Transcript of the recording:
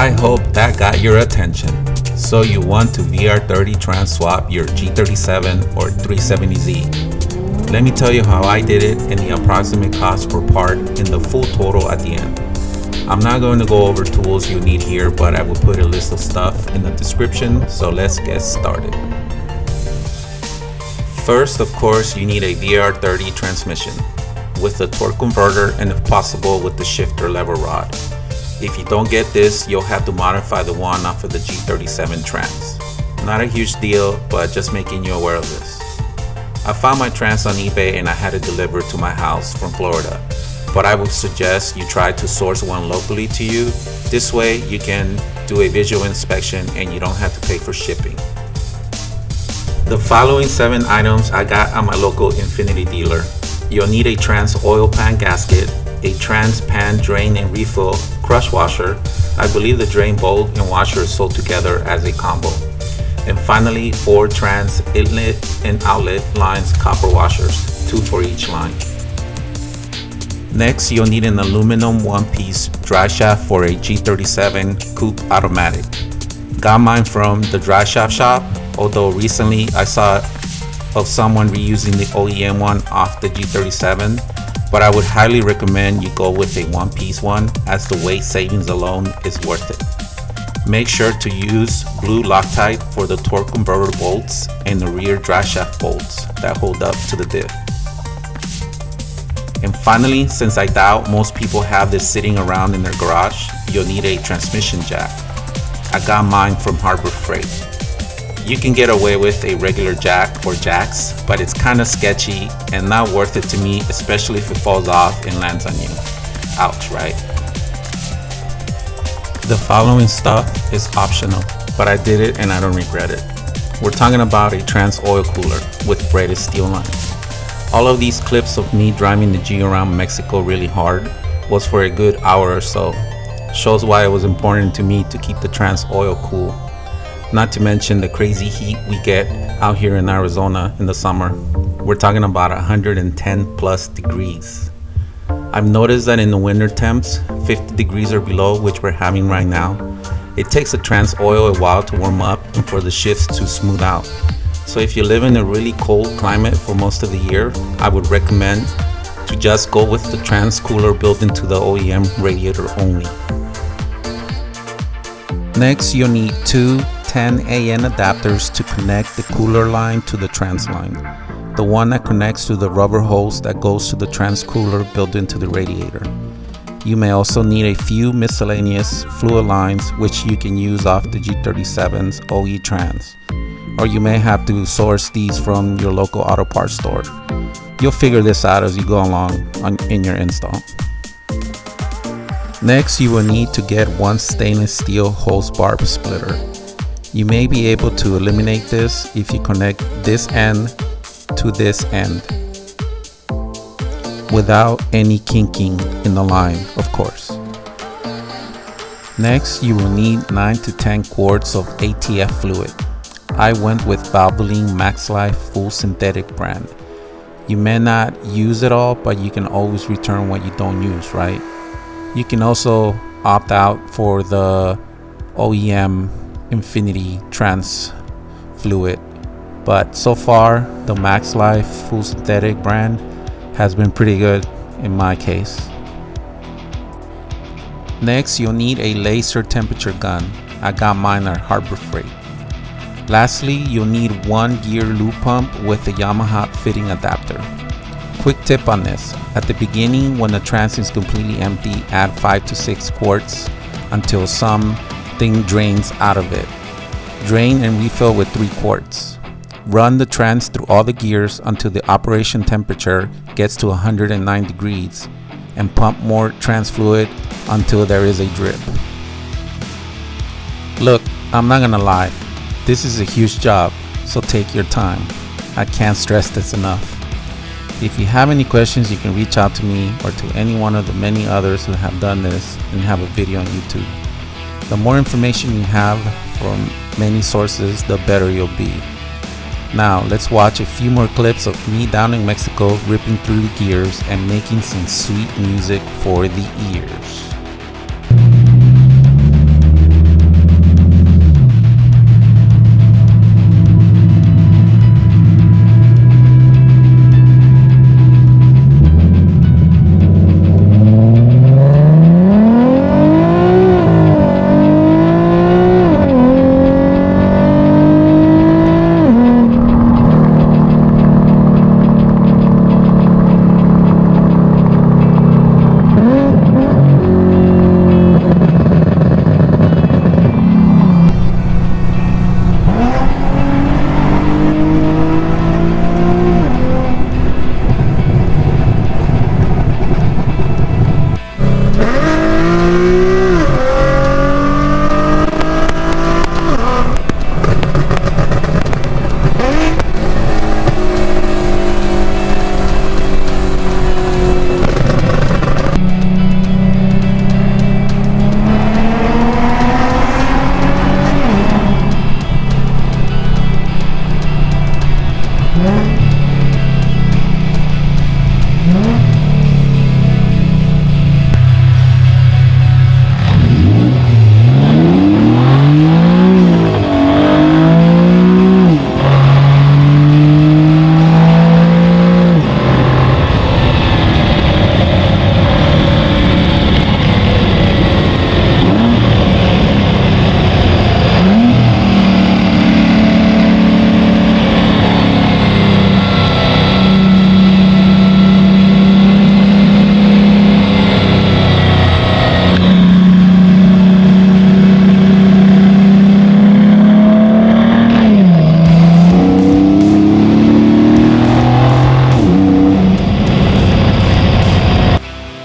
I hope that got your attention. So you want to VR30 Trans swap your G37 or 370Z. Let me tell you how I did it and the approximate cost per part in the full total at the end. I'm not going to go over tools you need here, but I will put a list of stuff in the description, so let's get started. First, of course, you need a VR30 transmission with the torque converter and if possible with the shifter lever rod. If you don't get this, you'll have to modify the one off of the G37 Trans. Not a huge deal, but just making you aware of this. I found my Trans on eBay and I had it delivered to my house from Florida, but I would suggest you try to source one locally to you. This way you can do a visual inspection and you don't have to pay for shipping. The following 7 items I got at my local Infiniti Dealer. You'll need a Trans oil pan gasket, a Trans pan drain and refill crush washer. I believe the drain bolt and washer is sold together as a combo. And finally, 4 Trans inlet and outlet lines copper washers, 2 for each line. Next, you'll need an aluminum one-piece driveshaft for a G37 coupe automatic. Got mine from the Driveshaft shop, although recently I saw of someone reusing the OEM one off the G37, but I would highly recommend you go with a one-piece one as the weight savings alone is worth it. Make sure to use blue Loctite for the torque converter bolts and the rear driveshaft bolts that hold up to the diff. And finally, since I doubt most people have this sitting around in their garage, you'll need a transmission jack. I got mine from Harbor Freight. You can get away with a regular jack or jacks, but it's kind of sketchy and not worth it to me, especially if it falls off and lands on you. Ouch, right? The following stuff is optional, but I did it and I don't regret it. We're talking about a Trans oil cooler with braided steel lines. All of these clips of me driving the G around Mexico really hard was for a good hour or so. Shows why it was important to me to keep the Trans oil cool. Not to mention the crazy heat we get out here in Arizona in the summer. We're talking about 110 plus degrees. I've noticed that in the winter temps, 50 degrees or below, which we're having right now, it takes the Trans oil a while to warm up and for the shifts to smooth out. So if you live in a really cold climate for most of the year, I would recommend to just go with the Trans cooler built into the OEM radiator only. Next, you'll need 2 10AN adapters to connect the cooler line to the Trans line, the one that connects to the rubber hose that goes to the Trans cooler built into the radiator. You may also need a few miscellaneous fluid lines which you can use off the G37's OE Trans, or you may have to source these from your local auto parts store. You'll figure this out as you go along in your install. Next, you will need to get 1 stainless steel hose barb splitter. You may be able to eliminate this if you connect this end to this end without any kinking in the line, of course. Next, you will need 9 to 10 quarts of Atf Fluid. I went with Valvoline MaxLife Full Synthetic brand. You may not use it all, but you can always return what you don't use, right? You can also opt out for the OEM Infiniti Trans Fluid, but so far the MaxLife Full Synthetic brand has been pretty good in my case. Next, you'll need a laser temperature gun. I got mine at Harbor Freight. Lastly, you'll need 1 gear lube pump with a Yamaha fitting adapter. Quick tip on this: at the beginning, when the Trans is completely empty, add 5 to 6 quarts until something drains out of it. Drain and refill with 3 quarts. Run the Trans through all the gears until the operation temperature gets to 109 degrees and pump more Trans fluid until there is a drip. Look, I'm not gonna lie, this is a huge job, so take your time. I can't stress this enough. If you have any questions, you can reach out to me or to any one of the many others who have done this and have a video on YouTube. The more information you have from many sources, the better you'll be. Now let's watch a few more clips of me down in Mexico ripping through the gears and making some sweet music for the ears.